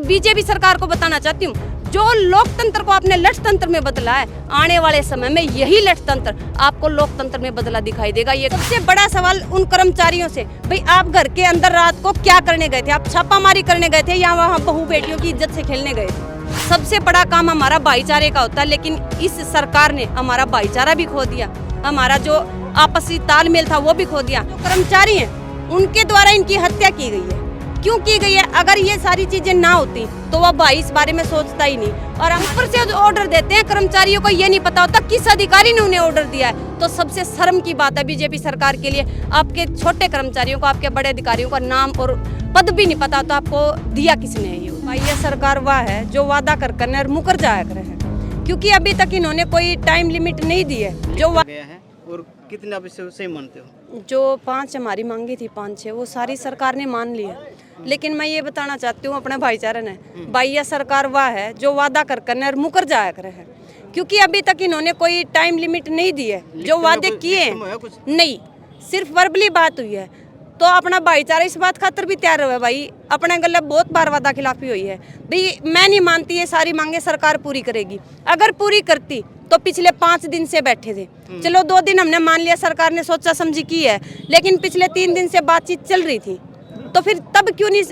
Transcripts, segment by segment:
BJP सरकार को बताना चाहती हूँ, जो लोकतंत्र को आपने लठतंत्र में बदला है, आने वाले समय में यही लठतंत्र आपको लोकतंत्र में बदला दिखाई देगा। ये सबसे बड़ा सवाल उन कर्मचारियों से, भाई आप घर के अंदर रात को क्या करने गए थे? आप छापामारी करने गए थे या वहाँ बहू बेटियों की इज्जत से खेलने गए थे? सबसे बड़ा काम हमारा भाईचारे का होता है, लेकिन इस सरकार ने हमारा भाईचारा भी खो दिया, हमारा जो आपसी तालमेल था वो भी खो दिया। जो कर्मचारी हैं उनके द्वारा इनकी हत्या की गई है। क्यों की गई है? अगर ये सारी चीजें ना होती तो वह भाई इस बारे में सोचता ही नहीं। और हम ऊपर से ऑर्डर देते हैं, कर्मचारियों को ये नहीं पता होता किस अधिकारी ने उन्हें ऑर्डर दिया है। तो सबसे शर्म की बात है बीजेपी सरकार के लिए, आपके छोटे कर्मचारियों को, आपके बड़े अधिकारियों का नाम और पद भी नहीं पता, तो आपको दिया किसने है? ये सरकार वह है जो वादा कर करने और मुकर जाया करे है, क्योंकि अभी तक इन्होंने कोई टाइम लिमिट नहीं दी है। जो गया है और कितने आप इससे सही मानते हो? जो 5 हमारी मांगी थी, 5-6 वो सारी सरकार ने मान लिया। लेकिन मैं ये बताना चाहती हूँ अपने भाईचारे ने, भाई यह सरकार वह है जो वादा कर करने और मुकर जाया करे है, क्योंकि अभी तक इन्होंने कोई टाइम लिमिट नहीं दी है। जो वादे किए नहीं, सिर्फ वर्बली बात हुई है। तो अपना भाईचारा इस बात खातर भी तैयार हुआ भाई, अपने गले बहुत बार वादा खिलाफी हुई है। भाई मैं नहीं मानती ये सारी मांगे सरकार पूरी करेगी। अगर पूरी करती तो पिछले 5 दिन से बैठे थे, चलो 2 दिन हमने मान लिया सरकार ने सोचा समझी की है, लेकिन पिछले 3 दिन से बातचीत चल रही थी, तो फिर तब क्यों नहीं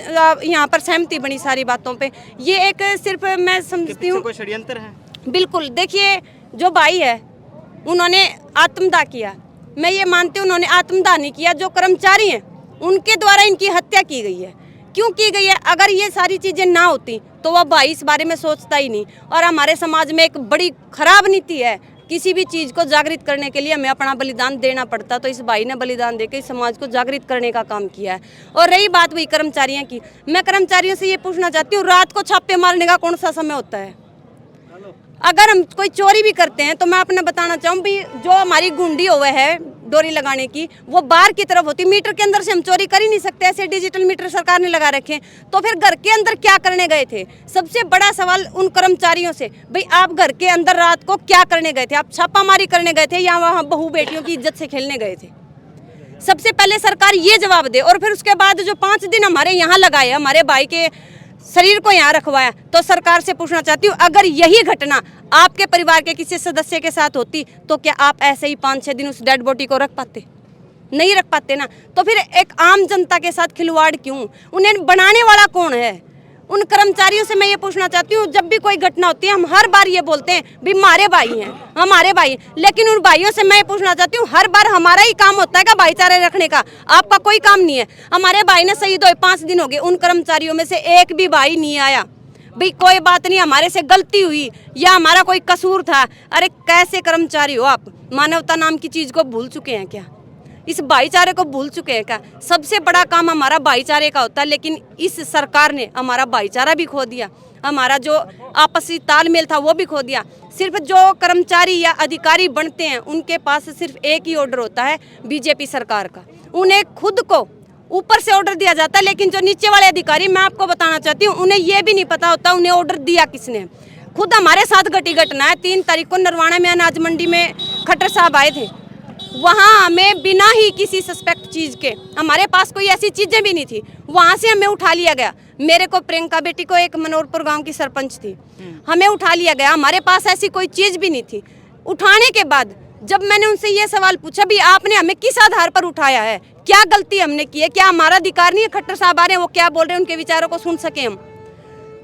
यहाँ पर सहमति बनी सारी बातों पे? ये एक सिर्फ मैं समझती हूँ कोई षड्यंत्र है। बिल्कुल, देखिए जो भाई है उन्होंने आत्मदाह किया, मैं ये मानती हूँ उन्होंने आत्मदाह नहीं किया। जो कर्मचारी हैं उनके द्वारा इनकी हत्या की गई है। क्यों की गई है? अगर ये सारी चीज़ें ना होती तो वह भाई इस बारे में सोचता ही नहीं। और हमारे समाज में एक बड़ी खराब नीति है, किसी भी चीज़ को जागृत करने के लिए हमें अपना बलिदान देना पड़ता, तो इस भाई ने बलिदान देकर इस समाज को जागृत करने का काम किया है। और रही बात वही कर्मचारियों की, मैं कर्मचारियों से ये पूछना चाहती हूँ, रात को छापे मारने का कौन सा समय होता है? अगर हम कोई चोरी भी करते हैं तो मैं अपने बताना चाहूँ भी, जो हमारी गुंडी हुए है डोरी लगाने की, वो बाहर की तरफ होती, मीटर के अंदर से हम चोरी कर ही नहीं सकते। ऐसे डिजिटल मीटर सरकार ने लगा रखे हैं, तो फिर घर के अंदर क्या करने गए थे? सबसे बड़ा सवाल उन कर्मचारियों से, भाई आप घर के अंदर रात को क्या करने गए थे? आप छापामारी करने गए थे या वहाँ बहू बेटियों की इज्जत से खेलने गए थे? सबसे पहले सरकार ये जवाब दे। और फिर उसके बाद जो 5 दिन हमारे यहाँ लगाए, हमारे भाई के शरीर को यहाँ रखवाया, तो सरकार से पूछना चाहती हूँ, अगर यही घटना आपके परिवार के किसी सदस्य के साथ होती तो क्या आप ऐसे ही 5-6 दिन उस डेड बॉडी को रख पाते? नहीं रख पाते ना। तो फिर एक आम जनता के साथ खिलवाड़ क्यों? उन्हें बनाने वाला कौन है? उन कर्मचारियों से मैं ये पूछना चाहती हूँ, जब भी कोई घटना होती है हम हर बार ये बोलते हैं भी हमारे भाई हैं, हमारे भाई, लेकिन उन भाइयों से मैं ये पूछना चाहती हूँ, हर बार हमारा ही काम होता है क्या भाईचारे रखने का? आपका कोई काम नहीं है। हमारे भाई ने शहीद हुए 5 दिन हो गए, उन कर्मचारियों में से एक भी भाई नहीं आया, भाई कोई बात नहीं, हमारे से गलती हुई या हमारा कोई कसूर था। अरे कैसे कर्मचारी हो आप? मानवता नाम की चीज़ को भूल चुके हैं क्या? इस भाईचारे को भूल चुके हैं क्या? सबसे बड़ा काम हमारा भाईचारे का होता है, लेकिन इस सरकार ने हमारा भाईचारा भी खो दिया, हमारा जो आपसी तालमेल था वो भी खो दिया। सिर्फ जो कर्मचारी या अधिकारी बनते हैं उनके पास सिर्फ एक ही ऑर्डर होता है बीजेपी सरकार का, उन्हें खुद को ऊपर से ऑर्डर दिया जाता है। लेकिन जो नीचे वाले अधिकारी, मैं आपको बताना चाहती हूँ, उन्हें ये भी नहीं पता होता उन्हें ऑर्डर दिया किसने। खुद हमारे साथ घटी घटना है, 3 तारीख को नरवाना में अनाज मंडी में खट्टर साहब आए थे, वहाँ हमें बिना ही किसी सस्पेक्ट चीज़ के, हमारे पास कोई ऐसी चीज़ें भी नहीं थी, वहाँ से हमें उठा लिया गया। मेरे को, प्रियंका बेटी को, एक मनोरपुर गांव की सरपंच थी, हमें उठा लिया गया, हमारे पास ऐसी कोई चीज़ भी नहीं थी। उठाने के बाद जब मैंने उनसे ये सवाल पूछा भी आपने हमें किस आधार पर उठाया है, क्या गलती हमने की है, क्या हमारा अधिकार नहीं है? खट्टर साहब आ रहे हैं, वो क्या बोल रहे हैं उनके विचारों को सुन सके हम।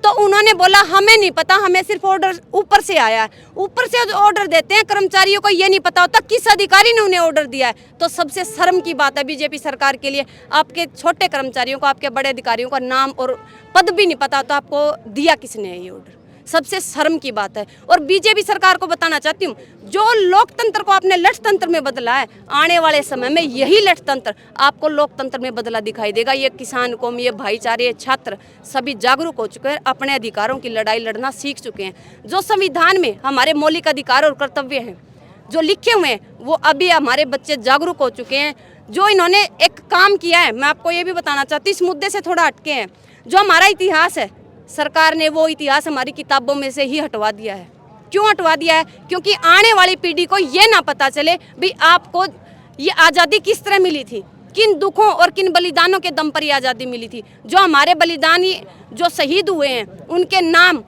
तो उन्होंने बोला हमें नहीं पता, हमें सिर्फ ऑर्डर ऊपर से आया है। ऊपर से ऑर्डर देते हैं, कर्मचारियों को ये नहीं पता होता किस अधिकारी ने उन्हें ऑर्डर दिया है। तो सबसे शर्म की बात है बीजेपी सरकार के लिए, आपके छोटे कर्मचारियों को, आपके बड़े अधिकारियों का नाम और पद भी नहीं पता होता, आपको दिया किसने है ये ऑर्डर? सबसे शर्म की बात है। और बीजेपी सरकार को बताना चाहती हूँ, जो लोकतंत्र को आपने लठतंत्र में बदला है, आने वाले समय में यही लठतंत्र आपको लोकतंत्र में बदला दिखाई देगा। ये किसान कौम, ये भाईचारे, छात्र सभी जागरूक हो चुके हैं, अपने अधिकारों की लड़ाई लड़ना सीख चुके हैं। जो संविधान में हमारे मौलिक अधिकार और कर्तव्य हैं जो लिखे हुए हैं, वो अभी हमारे बच्चे जागरूक हो चुके हैं। जो इन्होंने एक काम किया है, मैं आपको ये भी बताना चाहती हूँ, इस मुद्दे से थोड़ा हटके हैं। जो हमारा इतिहास है, सरकार ने वो इतिहास हमारी किताबों में से ही हटवा दिया है। क्यों हटवा दिया है? क्योंकि आने वाली पीढ़ी को ये ना पता चले भी आपको ये आज़ादी किस तरह मिली थी। किन दुखों और किन बलिदानों के दम पर ये आज़ादी मिली थी। जो हमारे बलिदानी जो शहीद हुए हैं उनके नाम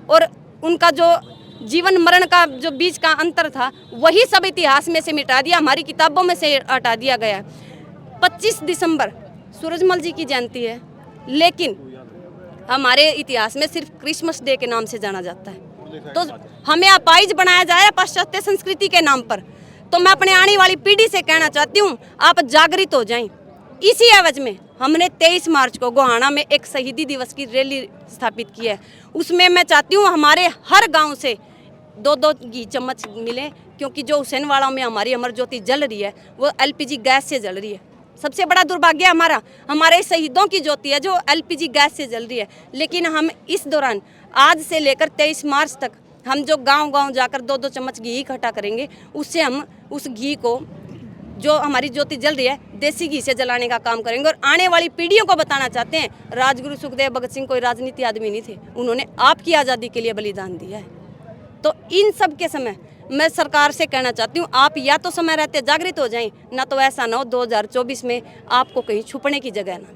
और उनका जो जीवन मरण का जो बीच का अंतर था वही सब इतिहास में से मिटा दिया, हमारी किताबों में से हटा दिया गया है। 25 दिसंबर सूरजमल जी की जयंती है, लेकिन हमारे इतिहास में सिर्फ क्रिसमस डे के नाम से जाना जाता है। तो हमें अपाहिज बनाया जा रहा है पाश्चात्य संस्कृति के नाम पर। तो मैं अपने आने वाली पीढ़ी से कहना चाहती हूँ, आप जागृत हो जाएं। इसी एवज में हमने 23 मार्च को गोहाना में एक शहीदी दिवस की रैली स्थापित की है। उसमें मैं चाहती हूँ हमारे हर गांव से 2-2 घी चम्मच मिले, क्योंकि जो हुसैनवाड़ा में हमारी अमर ज्योति जल रही है वो LPG गैस से जल रही है। सबसे बड़ा दुर्भाग्य हमारे शहीदों की ज्योति है जो LPG गैस से जल रही है। लेकिन हम इस दौरान आज से लेकर 23 मार्च तक हम जो गांव-गांव जाकर 2-2 चम्मच घी इकट्ठा करेंगे, उससे हम उस घी को जो हमारी ज्योति जल रही है देसी घी से जलाने का काम करेंगे। और आने वाली पीढ़ियों को बताना चाहते हैं, राजगुरु सुखदेव भगत सिंह कोई राजनीति आदमी नहीं थे, उन्होंने आपकी आज़ादी के लिए बलिदान दिया है। तो इन सब के समय मैं सरकार से कहना चाहती हूँ, आप या तो समय रहते जागृत हो जाएं, ना तो ऐसा ना हो 2024 में आपको कहीं छुपने की जगह ना।